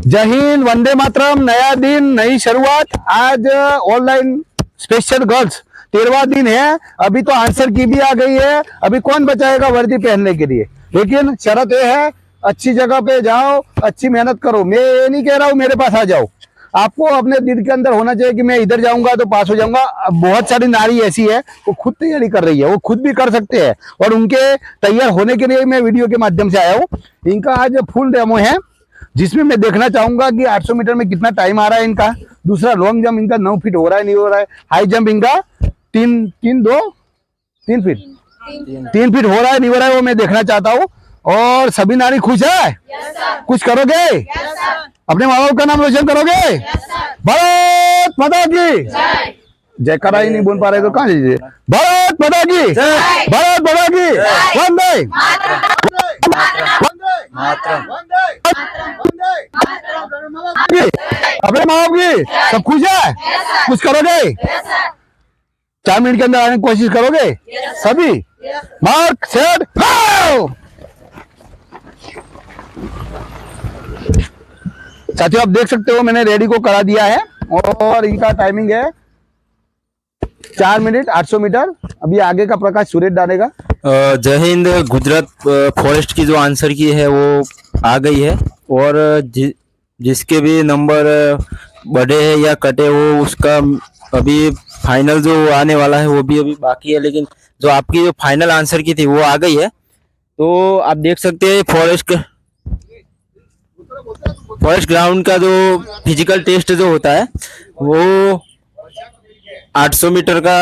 जय हिंद, वंदे मातरम। नया दिन, नई शुरुआत। आज ऑनलाइन स्पेशल गर्ल्स 13वां दिन है। अभी तो आंसर की भी आ गई है। अभी कौन बचाएगा वर्दी पहनने के लिए, लेकिन शर्त यह है अच्छी जगह पे जाओ, अच्छी मेहनत करो। मैं ये नहीं कह रहा हूँ मेरे पास आ जाओ, आपको अपने दिल के अंदर होना चाहिए कि मैं इधर जाऊंगा तो पास हो जाऊंगा। अब बहुत सारी नारी ऐसी है वो खुद तैयारी कर रही है, वो खुद भी कर सकते हैं, और उनके तैयार होने के लिए मैं वीडियो के माध्यम से आया हूँ। इनका आज फुल डेमो है, जिसमें मैं देखना चाहूंगा कि 800 मीटर में कितना टाइम आ रहा है इनका। दूसरा लॉन्ग जंप इनका 9 फीट हो रहा है नहीं हो रहा है। हाई जंप इनका 3 फीट हो रहा है नहीं हो रहा है, वो मैं देखना चाहता हूँ। और सभी नारी खुश है? कुछ करोगे? अपने माँ बाप का नाम रोशन करोगे? भारत माता की जयकारा ही नहीं बोल पा रहे तो कहाँ लीजिए। भारत माता की, भारत माता की, वंदे अपने माँ बाप की सब खुश है? कुछ करोगे? 4 मिनट के अंदर आने की कोशिश करोगे सभी? Mark set fire. साथियों आप देख सकते हो मैंने रेडी को करा दिया है, और इनका टाइमिंग है 4 मिनट 800 मीटर। अभी आगे का प्रकाश सूरज डालेगा। जय हिंद। गुजरात फॉरेस्ट की जो आंसर की है वो आ गई है, और जिसके भी नंबर बढ़े हैं या कटे वो उसका अभी फाइनल जो आने वाला है वो भी अभी बाकी है, लेकिन जो आपकी जो फाइनल आंसर की थी वो आ गई है। तो आप देख सकते हैं फॉरेस्ट ग्राउंड का जो फिजिकल टेस्ट जो होता है वो 800 मीटर का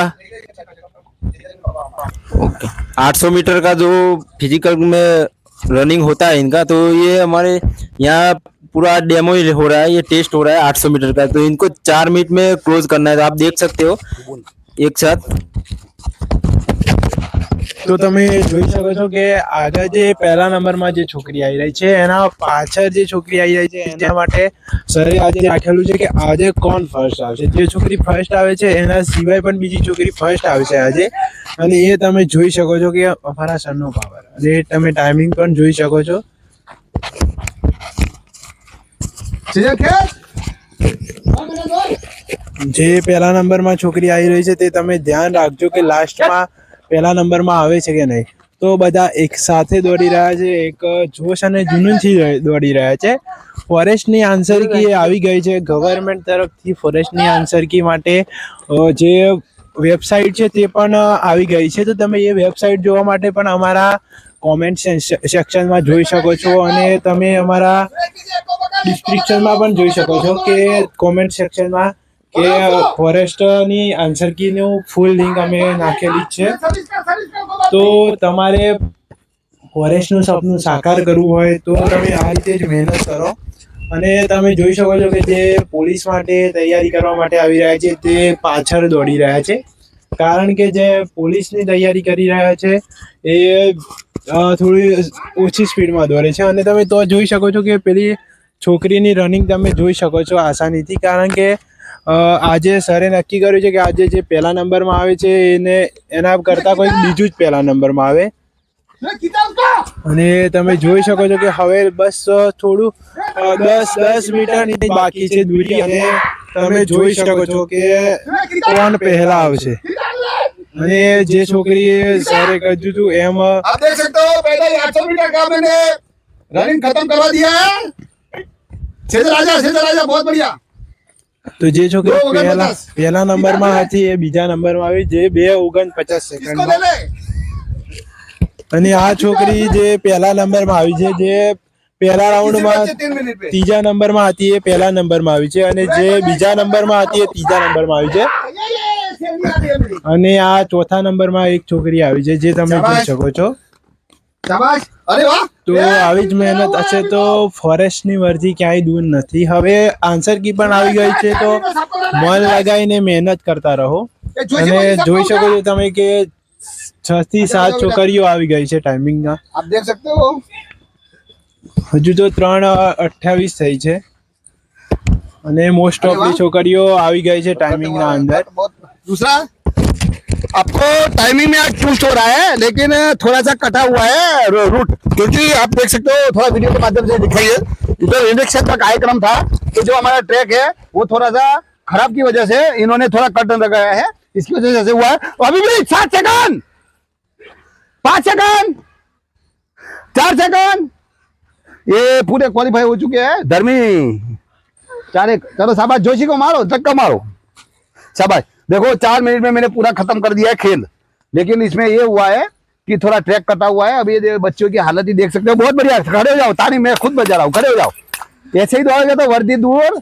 800 मीटर का जो फिजिकल में रनिंग होता है इनका, तो ये हमारे यहाँ पूरा डेमो ही हो रहा है, ये टेस्ट हो रहा है 800 मीटर का। तो इनको 4 मिनट में क्लोज करना है। तो आप देख सकते हो एक साथ। તો તમે જોઈ શકો છો કે આગળ જે પહેલા નંબરમાં જે છોકરી આવી રહી છે એના પાછળ જે છોકરી આવી રહી છે એના માટે સરે આજે રાખેલું છે કે આજે કોણ ફર્સ્ટ આવશે। જે છોકરી ફર્સ્ટ આવે છે એના સિવાય પણ બીજી છોકરી ફર્સ્ટ આવશે આજે, અને એ તમે જોઈ શકો છો કે અમારા સરનો પાવર, અને તમે ટાઈમિંગ પણ જોઈ શકો છો। જે પહેલા નંબરમાં છોકરી આવી રહી છે તે તમે ધ્યાન રાખજો કે લાસ્ટમાં પહેલા નંબરમાં આવે છે કે નહીં। તો બધા એક સાથે દોડી રહ્યા છે, એક જોશ અને જુનૂનથી દોડી રહ્યા છે। ફોરેસ્ટની આન્સર કી આવી ગઈ છે ગવર્મેન્ટ તરફથી। ફોરેસ્ટની આન્સર કી માટે જે વેબસાઇટ છે તે પણ આવી ગઈ છે। તો તમે એ વેબસાઇટ જોવા માટે પણ અમારા કોમેન્ટ સેક્શનમાં જોઈ શકો છો, અને તમે અમારા ડિસ્ક્રિપ્શનમાં પણ જોઈ શકો છો કે કોમેન્ટ સેક્શનમાં કે ફોરેસ્ટની આન્સર કીનું ફૂલ લિંક અમે નાખેલી છે। તો તમારે ફોરેસ્ટનું સપનું સાકાર કરવું હોય તો તમે આ રીતે જ મહેનત કરો। અને તમે જોઈ શકો છો કે જે પોલીસ માટે તૈયારી કરવા માટે આવી રહ્યા છે તે પાછળ દોડી રહ્યા છે, કારણ કે જે પોલીસની તૈયારી કરી રહ્યા છે એ થોડી ઓછી સ્પીડમાં દોડે છે। અને તમે તો જોઈ શકો છો કે પેલી છોકરીની રનિંગ તમે જોઈ શકો છો આસાનીથી, કારણ કે આજે સરે નક્કી કર્યું છે કે આજે જે પહેલા નંબરમાં આવે છે એને એના કરતાં કોઈક બીજું જ પહેલા નંબરમાં આવે। અને તમે જોઈ શકો છો કે હવે બસ થોડું 10 મીટરની બાકી છે દૂરી, અને તમે જોઈ શકો છો કે કોણ પહેલા આવશે। અને જે છોકરીએ સરે કહ્યું હતું એમ आप देख सकते हो पहले 800 मीटर का मैंने रनिंग खत्म करवा दिया है। सेजल राजा बहुत बढ़िया। તો જે છોકરી પહેલા નંબરમાં હતી એ બીજા નંબરમાં આવી, જે 2:49 સેકન્ડમાં। અને આ છોકરી જે પહેલા નંબરમાં આવી છે, જે પહેલા રાઉન્ડમાં ત્રીજા નંબરમાં હતી એ પહેલા નંબરમાં આવી છે, અને જે બીજા નંબરમાં હતી એ ત્રીજા નંબરમાં આવી છે। અને આ ચોથા નંબરમાં એક છોકરી આવી છે જે તમે જોઈ શકો છો। अरे वाह। તો આવી જ મહેનત હશે તો ફોરેસ્ટની વર્દી ક્યાંય દૂર નથી। હવે આન્સર કી પણ આવી ગઈ છે, તો મન લગાવીને મહેનત કરતા રહો। અને જોઈ શકો છો તમે કે 6 થી 7 છોકરીઓ આવી ગઈ છે ટાઈમિંગમાં। आप देख सकते हो હજુ તો 3:28 થઈ છે, અને મોસ્ટ ઓફ ધી છોકરીઓ આવી ગઈ છે ટાઈમિંગના અંદર। दूसरा आपको टाइमिंग में आज ट्विस्ट हो रहा है, लेकिन थोड़ा सा कटा हुआ है रूट, क्योंकि आप देख सकते हो थोड़ा वीडियो के माध्यम से दिखाइए इधर इंडक्शन का कार्यक्रम था, तो जो हमारा ट्रैक है वो थोड़ा सा खराब की वजह से इन्होंने थोड़ा कट लगाया है, इसकी वजह से ऐसे हुआ है। अभी भी 7 सेकंड, 5 सेकंड, 4 सेकंड, ये पूरे क्वालिफाई हो चुके हैं। धर्मी 4-1, चलो शाबाश, जोशी को मारो, धक्का मारो, शाबाश। देखो 4 मिनट में मैंने पूरा खत्म कर दिया है खेल, लेकिन इसमें ये हुआ है कि थोड़ा ट्रैक कटा हुआ है। अभी ये बच्चों की हालत ही देख सकते हो, बहुत बढ़िया। खड़े हो जाओ, ताली मैं खुद बजा रहा हूँ, खड़े हो जाओ। ऐसे ही दौड़ोगे तो वर्दी दूर,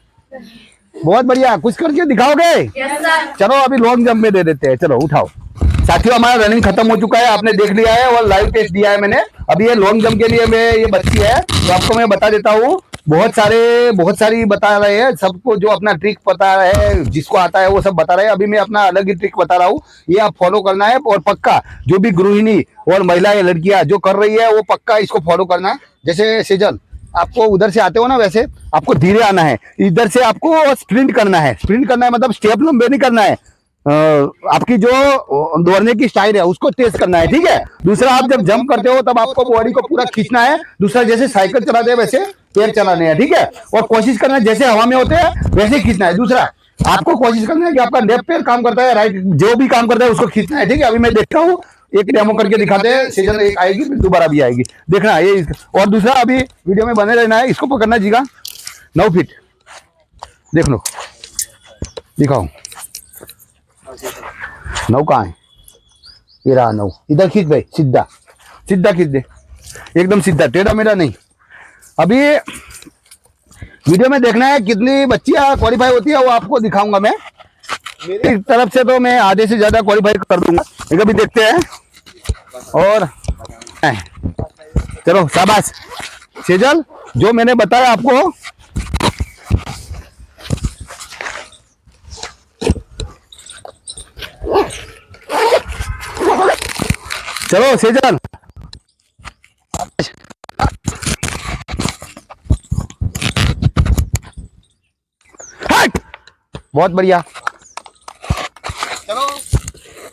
बहुत बढ़िया। कुछ करके दिखाओगे? चलो अभी लॉन्ग जंप में दे देते हैं, चलो उठाओ। साथियों हमारा रनिंग खत्म हो चुका है, आपने देख लिया है और लाइव टेस्ट दिया है मैंने। अभी ये लॉन्ग जंप के लिए मैं ये बच्ची है तो आपको मैं बता देता हूँ। बहुत सारी बता रहे हैं, सबको जो अपना ट्रिक पता है, जिसको आता है वो सब बता रहे हैं। अभी मैं अपना अलग ही ट्रिक बता रहा हूँ, ये आप फॉलो करना है। और पक्का जो भी गृहिणी और महिलाएं, लड़कियां जो कर रही है वो पक्का इसको फॉलो करना है। जैसे सेजल, आपको उधर से आते हो ना, वैसे आपको धीरे आना है, इधर से आपको स्प्रिंट करना है। स्प्रिंट करना है मतलब स्टेप लंबे नहीं करना है, आपकी जो दौड़ने की स्टाइल है उसको तेज करना है, ठीक है। दूसरा, आप जब जंप करते हो तब आपको बॉडी को पूरा खींचना है। दूसरा, जैसे साइकिल चलाते हैं वैसे पैर चलाने हैं, ठीक है। और कोशिश करना है जैसे हवा में होते हैं वैसे ही खींचना है। दूसरा, आपको कोशिश करना है कि आपका लेफ्ट पैर काम करता है, राइट जो भी काम करता है उसको खींचना है, ठीक है। अभी मैं देखता हूँ, एक डेमो करके दिखाते हैं। सीजन एक आएगी फिर दोबारा भी आएगी, देखना ये। और दूसरा, अभी वीडियो में बने रहना है, इसको पकड़ना जीगा 9 फीट, देख लो, दिखाओ 9 कहाँ है, ये रहा 9। इधर खींच भाई, सीधा सीधा खींच दे, एकदम सीधा, टेढ़ा मेढ़ा नहीं। अभी वीडियो में देखना है कितनी बच्चियां क्वालिफाई होती है, वो आपको दिखाऊंगा मैं। मेरी तरफ से तो मैं आधे से ज्यादा क्वालिफाई कर दूंगा, लेकिन अभी देखते हैं। और चलो शाबाश सेजल, जो मैंने बताया आपको, चलो सेजल, बहुत बढ़िया। चलो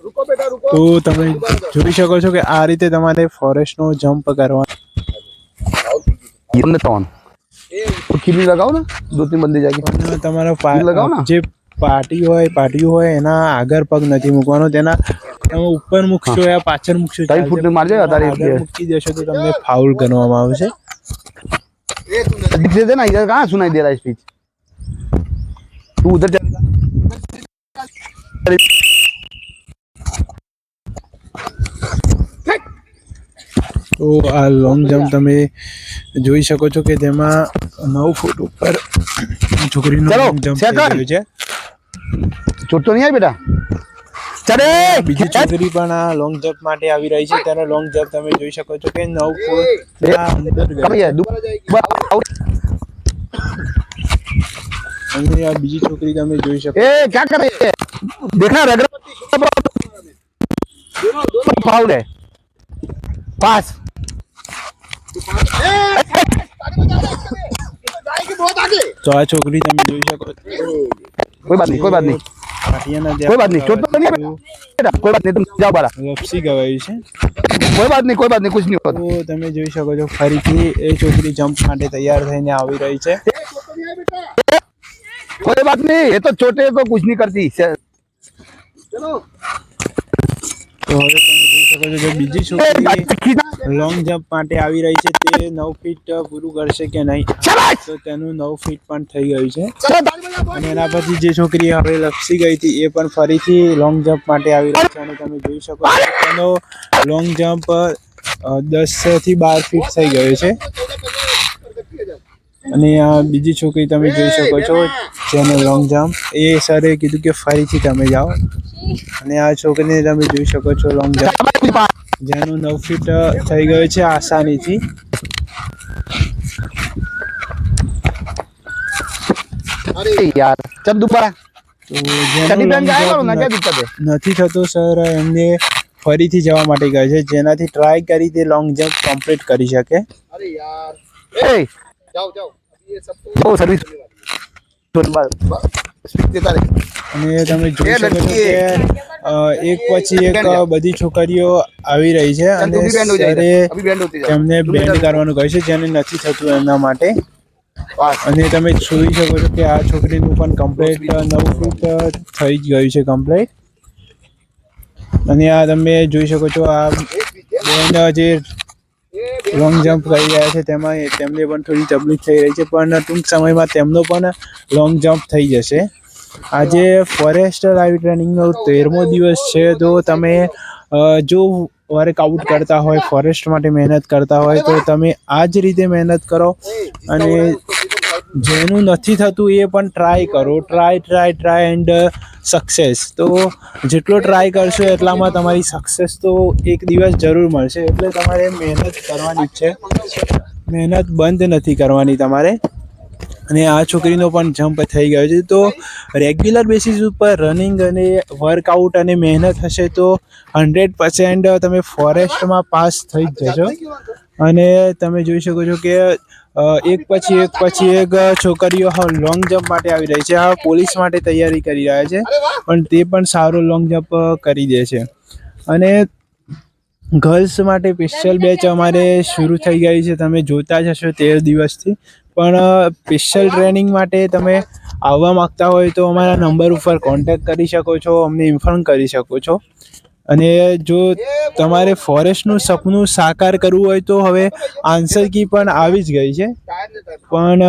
रुको बेटा, रुको। તો તમે જોઈ શકો છો કે આ રીતે તમારે ફોરેસ્ટનો જમ્પ કરવા ये तो तो खिल्ली लगाओ ना, 2-3 बंदे जाके તમારો લગાવો ને. જે પાટિયું હોય એના આગળ પગ નથી મૂકવાનો, તેના તમે ઉપર મૂકશો યા પાછળ મૂકશો, 2.5 ફૂટ માર જાય તારે આગળ મૂકી દેશો તો તમને ફાઉલ ગણવામાં આવશે। दिख दे ना, इधर कहाँ सुनाई दे रहा है स्पीच, तू उधर चल। તો આ લોંગ જમ્પ તમે જોઈ શકો છો કે તેમાં 9 ફૂટ ઉપર છોકરીનો ચલો, લોંગ જમ્પ સેકન્ડ. થઈ રહ્યો છે। चोट तो नहीं आई बेटा, चले। બીજી છોકરી પણ આ લોંગ જમ્પ માટે આવી રહી છે, તેનો લોંગ જમ્પ તમે જોઈ શકો છો કે 9 ફૂટ અંદર ગયો कम છે। है, दोबारा અને આ બીજી છોકરી તમે જોઈ શકો ए क्या कर रही है, देखना रगड़ा, दोनों फाउल है, पास। તો આ છોકરી તમે જોઈ શકો છો कोई बात नहीं, कोई बात नहीं, પાટિયાના જે कोई बात नहीं, चोट तो नहीं है बेटा, कोई बात नहीं, तुम जाओ बाहर, લપસી ગવાયું છે। कोई बात नहीं, कोई बात नहीं, कुछ नहीं होता। તો તમે જોઈ શકો છો ફરીથી એ છોકરી જમ્પ માટે તૈયાર થઈને આવી રહી છે। कोई बात नहीं, ये तो चोटे तो कुछ नहीं करती। चलो તો હવે તમે જોઈ શકો છો કે બીજી છોકરી લોંગ જમ્પ માટે આવી રહી છે, તે 9 ફીટ પૂરું કરશે કે નહીં, તો તેનું 9 ફીટ પણ થઈ ગયું છે। અને એના પછી જે છોકરી હવે લપસી ગઈ હતી એ પણ ફરીથી લોંગ જમ્પ માટે આવી રહી છે, અને તમે જોઈ શકો છો તેનો લોંગ જમ્પ 10 થી 12 ફીટ થઈ ગયો છે। અને આ બીજી છોકરી તમે જોઈ શકો છો જેનો લોંગ જમ્પ એ સરે કીધું કે ફરીથી તમે જાઓ, અને આ છોકરીને તમે જોઈ શકો છો લોંગ જમ્પ જેનું 9 ફીટ થઈ ગયો છે આસાનીથી। अरे यार, चल दोबारा, તો જેનું चड्डी long पहन के आया करो jump ना, क्या दिक्कत है। નથી થતો સર એમને ફરીથી જવા માટે કહે છે, જેનાથી ટ્રાય કરી તે લોંગ જમ્પ કમ્પ્લીટ કરી શકે। अरे यार, ए जाओ जाओ, अभी ये सब तो सर्विस स्पीड देता रहे। અને તમે જોઈ એ શકો છો લડકી કે એક પછી એક બધી છોકરીઓ આવી રહી છે, चल અને तू भी बैंड हो સરે जाएगा, अभी बैंड होती जा। તેમને બેન્ડ કરવાનું કહે છે, જેને નથી થતું એમના માટે। અને તમે જોઈ શકો છો કે આ છોકરીનું પણ કમ્પ્લીટ 9 ફૂટ થઈ જ ગયું છે કમ્પ્લીટ. અને આ તમે જોઈ શકો છો આ બેન જે લોંગ જમ્પ કરી રહ્યા છે તેમાં તેમને પણ થોડી તકલીફ થઈ રહી છે, પણ ટૂંક સમયમાં તેમનો પણ લોંગ જમ્પ થઈ જશે. આજે ફોરેસ્ટ લાઈવ ટ્રેનિંગનો 13મો દિવસ છે. તો તમે જો વર્કઆઉટ કરતા હોય, ફોરેસ્ટ માટે મહેનત કરતા હોય તો તમે આ જ રીતે મહેનત કરો. અને જેનું નથી થતું એ પણ ટ્રાય કરો. Try and success. તો જેટલો ટ્રાય કરશો એટલામાં તમારી સક્સેસ તો એક દિવસ જરૂર મળશે. એટલે તમારે મહેનત કરવાની છે, મહેનત બંધ નથી કરવાની તમારે. અને આ છોકરીનો પણ જમ્પ થઈ ગયો છે. તો રેગ્યુલર બેસિસ ઉપર રનિંગ અને વર્કઆઉટ અને મહેનત હશે તો 100% તમે ફોરેસ્ટમાં પાસ થઈ જ જશો. અને તમે જોઈ શકો છો કે એક પછી એક છોકરીઓ લોંગ જમ્પ માટે આવી રહી છે. આ પોલીસ માટે તૈયારી કરી રહ્યા છે, પણ તે પણ સારો લોંગ જમ્પ કરી દે છે. અને ગર્લ્સ માટે સ્પેશિયલ બેચ અમારે શરૂ થઈ ગઈ છે. તમે જોતા જ હશો 13 દિવસથી. પણ સ્પેશિયલ ટ્રેનિંગ માટે તમે આવવા માગતા હોય તો અમારા નંબર ઉપર કોન્ટેક્ટ કરી શકો છો, અમને ઇન્ફોર્મ કરી શકો છો. અને જો તમારે ફોરેસ્ટનું સપનું સાકાર કરવું હોય તો હવે આન્સર કી પણ આવી જ ગઈ છે. પણ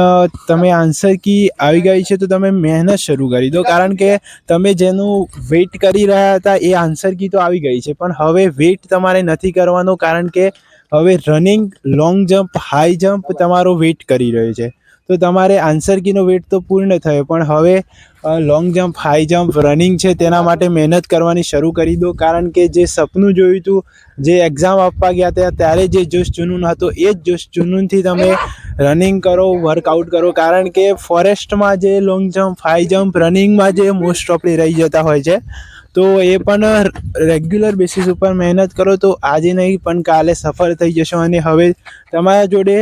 તમે આન્સર કી આવી ગઈ છે તો તમે મહેનત શરૂ કરી દો. કારણ કે તમે જેનું વેઇટ કરી રહ્યા હતા એ આન્સર કી તો આવી ગઈ છે, પણ હવે વેઇટ તમારે નથી કરવાનો. કારણ કે હવે running, long jump, high jump તમારો વેઇટ કરી રહ્યો છે. તો તમારે આન્સર કીનો વેઇટ તો પૂર્ણ થયો, પણ હવે long jump, high jump, running છે તેના માટે મહેનત કરવાની શરૂ કરી દો. કારણ કે જે સપનું જોયું હતું, જે એક્ઝામ આપવા ગયા હતા ત્યારે જે જોશ જુનૂન હતો એ જ જોશ જુનૂનથી તમે રનિંગ કરો, વર્કઆઉટ કરો. કારણ કે ફોરેસ્ટમાં જે લોંગ જમ્પ, હાઈ જમ્પ, રનિંગમાં જે મોસ્ટ ઓફલી રહી જતા હોય છે, તો એ પણ રેગ્યુલર બેસિસ ઉપર મહેનત કરો તો આજે નહીં પણ કાલે સફળ થઈ જશો. અને હવે તમારા જોડે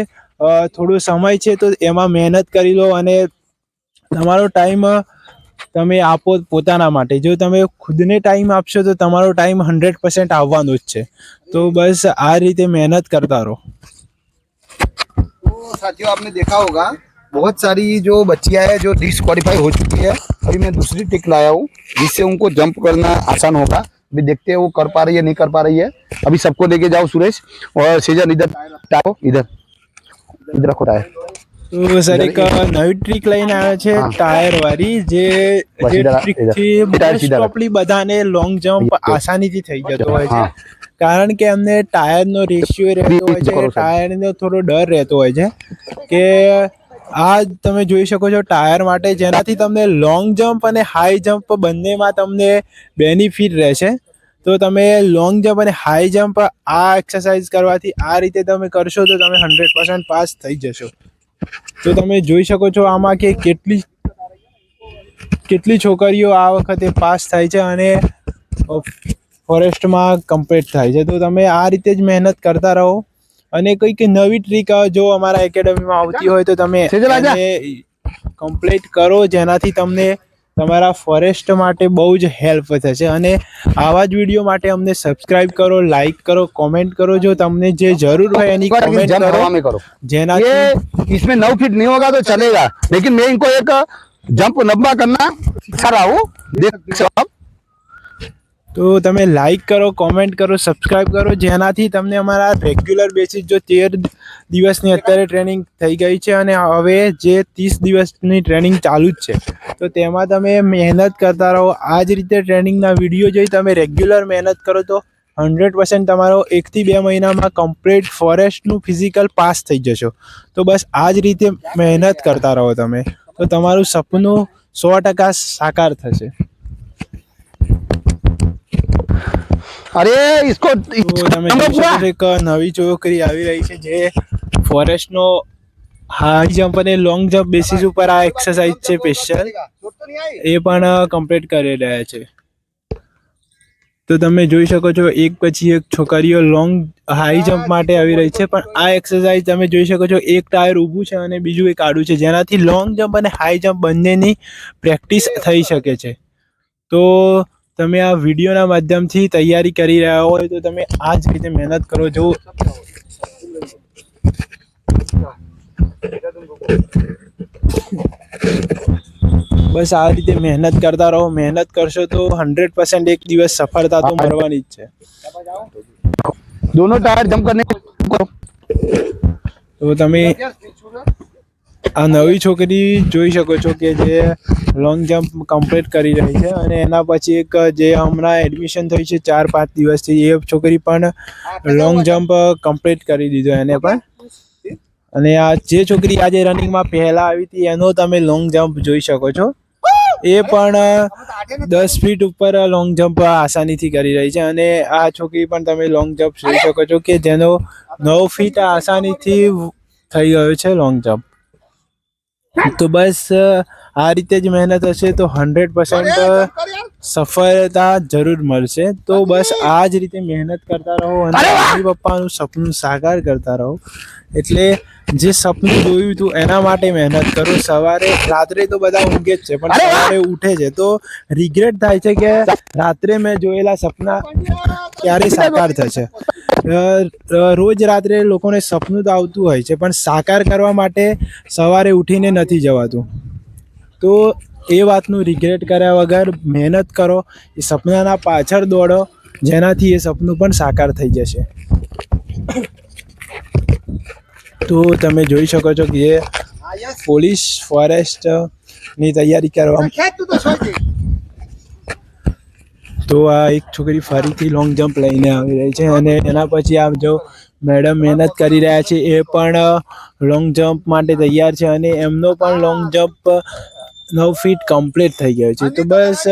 થોડો સમય છે તો એમાં મહેનત કરી લો. અને તમારો ટાઈમ તમે આપો પોતાના માટે. જો તમે ખુદને ટાઈમ આપશો તો તમારો ટાઈમ 100% આવવાનો જ છે. તો બસ આ રીતે મહેનત करता रहो। तो साथियों आपने देखा होगा बहुत सारी जो बच्चियां हैं जो डिस्क्वालीफाई हो चुकी है। अभी मैं दूसरी ट्रिक लाया हूँ जिससे उनको जंप करना आसान होगा। अभी देखते हैं वो कर पा रही है नहीं कर पा रही है। अभी सबको लेके जाओ सुरेश और सेजन इधर टाको, इधर इधर रखो टायर। તો સર એક નવી ટ્રીક લઈને આવ્યા છે ટાયર વાળી, જે ટ્રીક થી મોસ્ટ ઓફલી બધાને લોંગ જમ્પ આસાનીથી થઈ જતો હોય છે. કારણ કે અમને ટાયરનો રેશિયો રહેતો હોય છે, ટાયરનો થોડો ડર રહેતો હોય છે કે આ તમે જોઈ શકો છો ટાયર માટે, જેનાથી તમને લોંગ જમ્પ અને હાઈ જમ્પ બંનેમાં તમને બેનિફિટ રહેશે. તો તમે લોંગ જમ્પ અને હાઈ જમ્પ આ એક્સરસાઇઝ કરવાથી આ રીતે તમે કરશો તો તમે 100% પાસ થઈ જશો. તો તમે જોઈ શકો છો આમાં કે કેટલી છોકરીઓ આ વખતે પાસ થાય છે અને ફોરેસ્ટમાં કમ્પ્લીટ થાય છે. તો તમે આ રીતે જ મહેનત કરતા રહો. અને કંઈક નવી ટ્રીક જો અમારા એકેડમીમાં આવતી હોય તો તમે એને કમ્પ્લીટ કરો, જેનાથી તમને તમારા ફોરેસ્ટ માટે બહુ જ હેલ્પ થશે. અને આવા જ વિડીયો માટે અમને સબસ્ક્રાઇબ કરો, લાઈક કરો, કોમેન્ટ કરો. જો તમને જે જરૂર હોય એની કોમેન્ટ કરો, જેનાથી इसमें 9 फीट नहीं होगा तो चलेगा, लेकिन मैं इनको एक जंप लंबा करना सिखा रहा हूँ, देख सकते हो आप। તો તમે લાઈક કરો, કોમેન્ટ કરો, સબસ્ક્રાઇબ કરો, જેનાથી તમને અમારા રેગ્યુલર બેસિસ જો 13 દિવસની અત્યારે ટ્રેનિંગ થઈ ગઈ છે અને હવે જે 30 દિવસની ટ્રેનિંગ ચાલુ જ છે, તો તેમાં તમે મહેનત કરતા રહો. આ જ રીતે ટ્રેનિંગના વિડીયો જોઈ તમે રેગ્યુલર મહેનત કરો તો 100% તમારો 1 થી 2 મહિનામાં કમ્પ્લીટ ફોરેસ્ટનું ફિઝિકલ પાસ થઈ જશો. તો બસ આ જ રીતે મહેનત કરતા રહો તમે, તો તમારું સપનું 100% સાકાર થશે. अरे इसको તો તમે જોઈ શકો છો એક નવી છોકરી આવી રહી છે જે ફોરેસ્ટનો હાઈ જમ્પ અને લોંગ જમ્પ બેસિસ ઉપર આ એક્સરસાઇઝ છે સ્પેશિયલ, એ પણ કમ્પ્લીટ કરી રહ્યા છે. તો તમે જોઈ શકો છો એક પછી એક છોકરીઓ લોંગ હાઈ જમ્પ માટે આવી રહી છે. પણ આ એક્સરસાઇઝ તમે જોઈ શકો છો એક ટાયર ઊભું છે અને બીજું એક આડું છે, જેનાથી લોંગ જમ્પ અને હાઈ જમ્પ બંનેની પ્રેક્ટિસ થઈ શકે છે. તો તમે આ વિડીયોના માધ્યમથી તૈયારી કરી રહ્યા હોય તો તમે આ જ રીતે મહેનત કરો. જો બસ આ રીતે મહેનત કરતા રહો. મહેનત કરશો તો 100% એક દિવસ સફળતા તો મળવાની જ છે. दोनों टायर जंप करने को તો તમે આ નવી છોકરી જોઈ શકો છો કે જે લોંગ જમ્પ કમ્પ્લીટ કરી રહી છે, અને એના પછી એક જે હમણાં એડમિશન થઈ છે 4-5 દિવસથી, એ છોકરી પણ લોંગ જમ્પ કમ્પ્લીટ કરી દીધો એને પણ. અને આ જે છોકરી આજે રનિંગમાં પહેલા આવી હતી એનો તમે લોંગ જમ્પ જોઈ શકો છો. એ પણ 10 ફીટ ઉપર લોંગ જમ્પ આસાનીથી કરી રહી છે. અને આ છોકરી પણ તમે લોંગ જમ્પ જોઈ શકો છો કે જેનો 9 ફીટ આસાનીથી થઈ ગયો છે લોંગ જમ્પ. તો બસ આ રીતે જ મહેનત હશે તો 100% સફળતા જરૂર મળશે. તો બસ આ જ રીતે મહેનત કરતા રહો અને મમ્મી પપ્પાનું સપનું સાકાર કરતા રહો. એટલે જે સપનું જોયું હતું એના માટે મહેનત કરો. સવારે રાત્રે તો બધા ઊંઘે જ છે, પણ સવારે ઉઠે છે તો રિગ્રેટ થાય છે કે રાત્રે મેં જોયેલા સપના ક્યારે સાકાર થશે. રોજ રાત્રે લોકોને સપનું તો આવતું હોય છે, પણ સાકાર કરવા માટે સવારે ઉઠીને નથી જવાતું. તો એ વાતનું રિગ્રેટ કર્યા વગર મહેનત કરો, એ સપનાના પાછળ દોડો, જેનાથી એ સપનું પણ સાકાર થઈ જશે. તો તમે જોઈ શકો છો કે એ પોલીસ ફોરેસ્ટની તૈયારી કરવા. તો આ એક છોકરી ફરીથી લોંગ જમ્પ લઈને આવી રહી છે, અને એના પછી આપ જો મેડમ મહેનત કરી રહ્યા છે એ પણ લોંગ જમ્પ માટે તૈયાર છે, અને એમનો પણ લોંગ જમ્પ 9 ફીટ કમ્પ્લીટ થઈ ગયો છે. તો બસ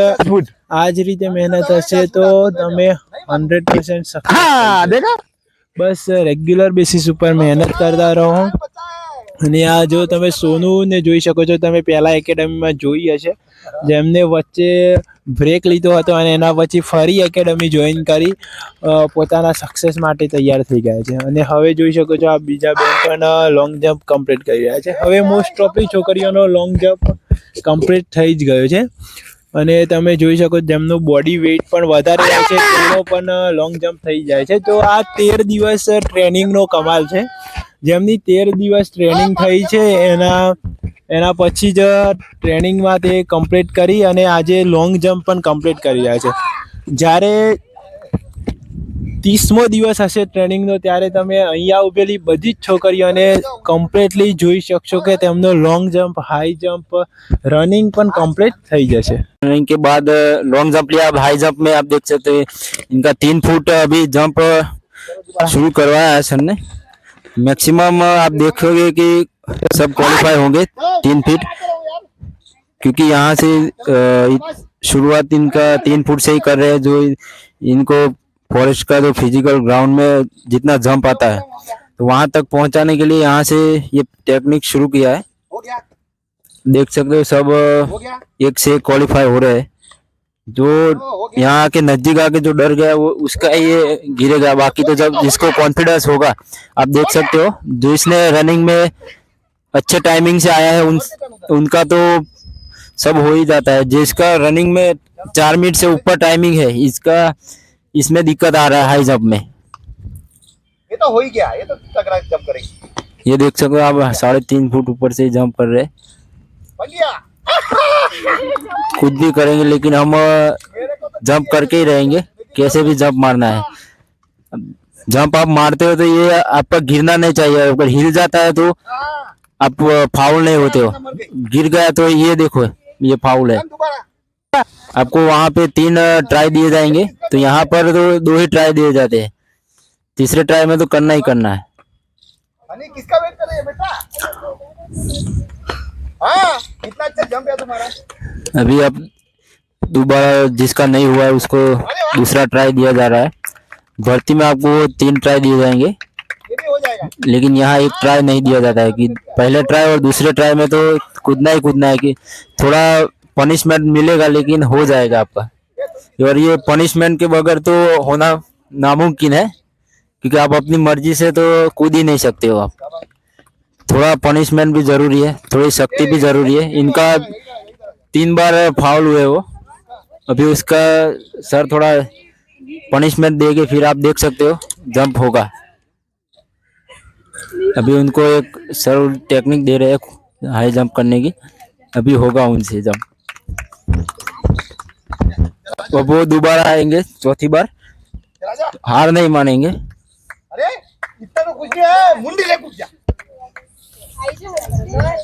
આ જ રીતે મહેનત હશે તો તમે 100% સક્સેસ. हाँ देखा બસ રેગ્યુલર બેસિસ ઉપર મહેનત કરતા રહો. અને આ જો તમે સોનુને જોઈ શકો છો, તમે પહેલા એકેડમીમાં જોઈ હશે, જેમને વચ્ચે બ્રેક લીધો હતો અને એના પછી ફરી એકેડમી જોઈન કરી પોતાના સક્સેસ માટે તૈયાર થઈ ગયા છે. અને હવે જોઈ શકો છો આ બીજા બેન પણ લોંગ જમ્પ કમ્પ્લીટ કરી રહ્યા છે. હવે મોસ્ટ ઓફલી છોકરીઓનો લોંગ જમ્પ કમ્પ્લીટ થઈ જ ગયો છે. અને તમે જોઈ શકો જેમનું બોડી વેઇટ પણ વધારે હોય છે તેનો પણ લોંગ જમ્પ થઈ જાય છે. તો આ 13 દિવસ ટ્રેનિંગનો કમાલ છે. જેમની 13 દિવસ ટ્રેનિંગ થઈ છે એના પછી જ ટ્રેનિંગમાં તે કમ્પ્લીટ કરી અને આજે લોંગ જમ્પ પણ કમ્પ્લીટ કરી રહ્યા છે. જ્યારે 30મો દિવસ હશે ટ્રેનિંગનો ત્યારે તમે અહીંયા ઉભેલી બધી જ છોકરીઓને કમ્પ્લીટલી જોઈ શકશો કે તેમનો long jump, high jump, running પણ કમ્प्लीट થઈ જશે. रनिंग के बाद लॉन्ग जंप लिया। अब हाई जंप में आप देख सकते हैं इनका 3 फुट अभी जंप शुरू करवाया है सर ने। मैक्सिमम आप देखोगे कि सब क्वालिफाई होंगे 3 फीट, क्योंकि यहाँ से शुरुआत इनका 3 फुट से ही कर रहे हैं। जो इनको फॉरेस्ट का जो फिजिकल ग्राउंड में जितना जंप आता है तो वहां तक पहुंचाने के लिए यहाँ से ये टेक्निक शुरू किया है। देख सकते हो सब एक से एक क्वालिफाई हो रहे हैं। जो यहाँ के नजदीक आके जो डर गया वो उसका ये गिरेगा। बाकी तो जब जिसको कॉन्फिडेंस होगा, आप देख सकते हो जो इसने रनिंग में अच्छे टाइमिंग से आया है उनका तो सब हो ही जाता है। जिसका रनिंग में 4 मिनट से ऊपर टाइमिंग है, इसमें दिक्कत आ रहा है हाई जंप में। ये तो हो ही गया, ये तो तगड़ा जंप करेगी। ये देख सकते हो आप 3.5 फुट ऊपर से जंप कर रहे हैं। कुछ भी करेंगे लेकिन हम जंप करके ही रहेंगे, कैसे भी जंप मारना है। जंप आप मारते हो तो ये आपका गिरना नहीं चाहिए। अगर हिल जाता है तो आप फाउल नहीं होते हो। गिर गया तो ये देखो ये फाउल है। आपको वहां पे 3 ट्राई दिए जाएंगे, तो यहाँ पर तो 2 ही ट्राई दिए जाते हैं। तीसरे ट्राई में तो करना ही करना है। किसका वेट कर रहे हैं बेटा? हाँ, कितना अच्छा जंप है तुम्हारा। अभी अब दोबारा जिसका नहीं हुआ है उसको दूसरा ट्राई दिया जा रहा है। भर्ती में आपको 3 ट्राई दिए जाएंगे, ये भी हो जाएगा। लेकिन यहाँ 1 ट्राई नहीं दिया जाता है कि पहले ट्राई और दूसरे ट्राई में तो कूदना ही कूदना है कि थोड़ा पनिशमेंट मिलेगा लेकिन हो जाएगा आपका। और ये पनिशमेंट के बगैर तो होना नामुमकिन है, क्योंकि आप अपनी मर्जी से तो कूद ही नहीं सकते हो। आप थोड़ा पनिशमेंट भी जरूरी है, थोड़ी शक्ति भी जरूरी है। इनका 3 बार फाउल हुए वो, अभी उसका सर थोड़ा पनिशमेंट देके फिर आप देख सकते हो जंप होगा। अभी उनको एक सर टेक्निक दे रहे हैं हाई जंप करने की, अभी होगा उनसे जंप। अब वो दोबारा आएंगे चौथी बार, हार नहीं मानेंगे। अरे इतना तो कुछ नहीं है, मुंडी ले कुछ जा।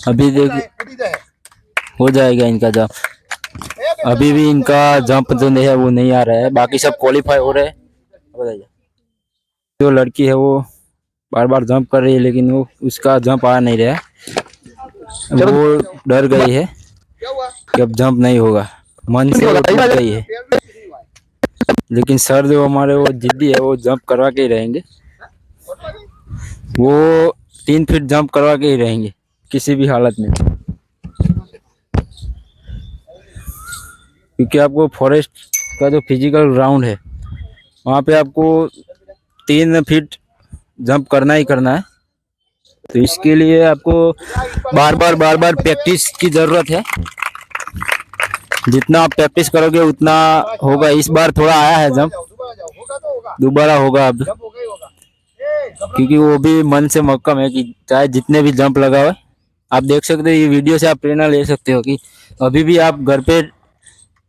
अभी देखिए हो जाएगा इनका जंप। अभी भी इनका जंप जो नहीं है वो नहीं आ रहा है, बाकी सब क्वालिफाई हो रहे हैं। बताइए, जो लड़की है वो बार बार जंप कर रही है लेकिन वो उसका जंप आ नहीं रहा है। वो डर गई है कि अब जंप नहीं होगा, मन से वो टूट गई है। लेकिन सर जो हमारे वो जिद्दी है, वो जंप करवा के ही रहेंगे। वो 3 फीट जंप करवा के ही रहेंगे किसी भी हालत में, क्योंकि आपको फॉरेस्ट का जो फिजिकल ग्राउंड है वहाँ पे आपको 3 फीट जंप करना ही करना है। तो इसके लिए आपको बार बार प्रैक्टिस की जरूरत है। जितना आप प्रैक्टिस करोगे उतना होगा। इस बार थोड़ा आया है जंप, दोबारा होगा अब, क्योंकि वो भी मन से मक्कम है कि चाहे जितने भी जंप लगाओ। आप देख सकते हो, ये वीडियो से आप प्रेरणा ले सकते हो कि अभी भी आप घर पे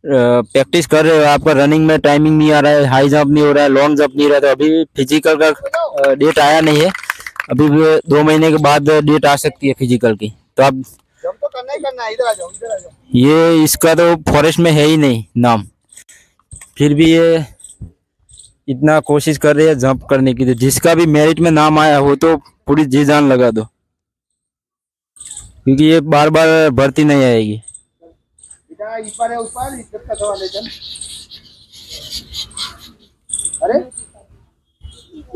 प्रैक्टिस कर रहे हो, आपका रनिंग में टाइमिंग नहीं आ रहा है, हाई जंप नहीं हो रहा है, लॉन्ग जंप नहीं हो रहा है, तो अभी फिजिकल का डेट आया नहीं है। अभी 2 महीने के बाद डेट आ सकती है फिजिकल की। तो आप जंप तो करना ही करना है। इधर आ जाओ, इधर आ जाओ। ये इसका तो फॉरेस्ट में है ही नहीं नाम, फिर भी ये इतना कोशिश कर रही है जंप करने की। तो जिसका भी मेरिट में नाम आया हो तो पूरी जी जान लगा दो, क्योंकि ये बार बार भर्ती नहीं आएगी। बेटा इस पार है उस पार, इज्जत का सवाल है। चल अरे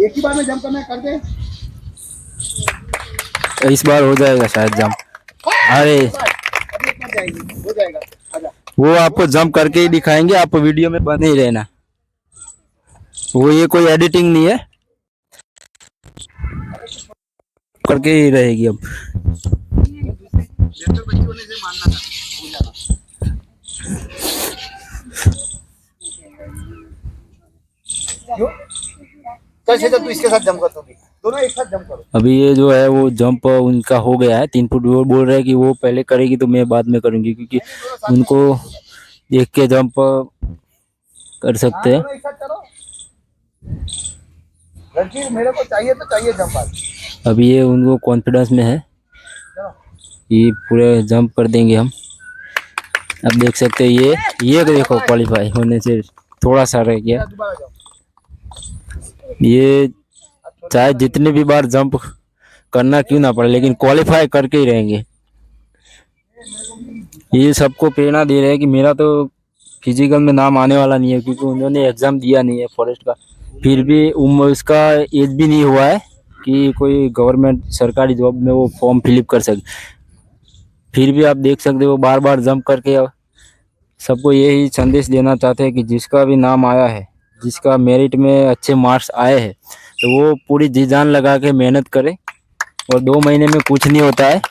एक ही बार में जंप करना है, कर दे। इस बार हो जाएगा शायद जंप। अरे अभी एक बार जाएगी, हो जाएगा। आजा। वो आपको जंप करके ही दिखाएंगे, आप वीडियो में बने ही रहना। वो ये कोई एडिटिंग नहीं है, करके ही रहेगी अब। चल शेखर तू इसके साथ जंप कर, दोनों एक साथ जंप करो। अभी ये जो है वो जंप उनका हो गया है 3 फुट। वो बोल रहे हैं कि वो पहले करेगी तो मैं बाद में करूंगी, क्योंकि उनको देख के जंप कर सकते हैं। दोनों एक साथ चलो। लड़की मेरे को चाहिए तो चाहिए जंप आज। अभी ये उनको कॉन्फिडेंस में है कि पूरे जंप कर देंगे हम। अब देख सकते हैं ये देखो क्वालिफाई होने से थोड़ा सा रह गया। दोबारा जाओ। ये चाहे जितने भी बार जंप करना क्यों ना पड़े, लेकिन क्वालिफाई करके ही रहेंगे। ये सबको प्रेरणा दे रहे हैं कि मेरा तो फिजिकल में नाम आने वाला नहीं है, क्योंकि उन्होंने एग्जाम दिया नहीं है फॉरेस्ट का। फिर भी उसका एज भी नहीं हुआ है कि कोई गवर्नमेंट सरकारी जॉब में वो फॉर्म फिलअप कर सके। फिर भी आप देख सकते हो बार बार जंप करके सबको यही संदेश देना चाहते हैं कि जिसका भी नाम आया है, जिसका मेरिट में अच्छे मार्क्स आए हैं, तो वो पूरी जी जान लगा के मेहनत करे। और 2 महीने में कुछ नहीं होता है।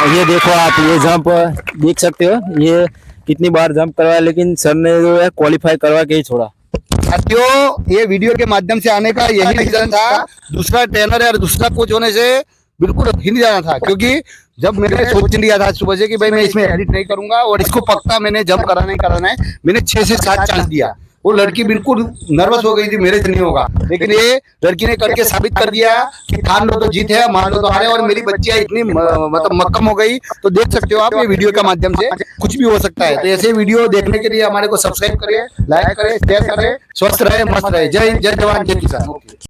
ये देखो आप, ये जंप देख सकते हो, ये कितनी बार जंप करवाया, लेकिन सर ने जो है क्वालिफाई करवा के ही छोड़ा। साथियों, ये वीडियो के माध्यम से आने का यही रीजन था। दूसरा ट्रेनर या दूसरा कोच होने से बिल्कुल ही नहीं जाना था, क्योंकि जब मैंने सोच लिया था सुबह से कि भाई मैं इसमें एडिट नहीं करूंगा और इसको पक्का मैंने जंप कराना ही कराना है, मैंने 6 से 7 चांस दिया। वो लड़की बिल्कुल नर्वस हो गई थी, मेरे से नहीं होगा, लेकिन ये लड़की ने करके साबित कर दिया कि ठान लो तो जीत है, मान लो तो हारे। और मेरी बच्चियां इतनी मतलब मक्कम हो गई। तो देख सकते हो आप, ये वीडियो के माध्यम से कुछ भी हो सकता है। तो ऐसे वीडियो देखने के लिए हमारे को सब्सक्राइब करिए, लाइक करें, शेयर करें। स्वस्थ रहे, मस्त रहे। जय हिंद, जय जवान, जय किसान।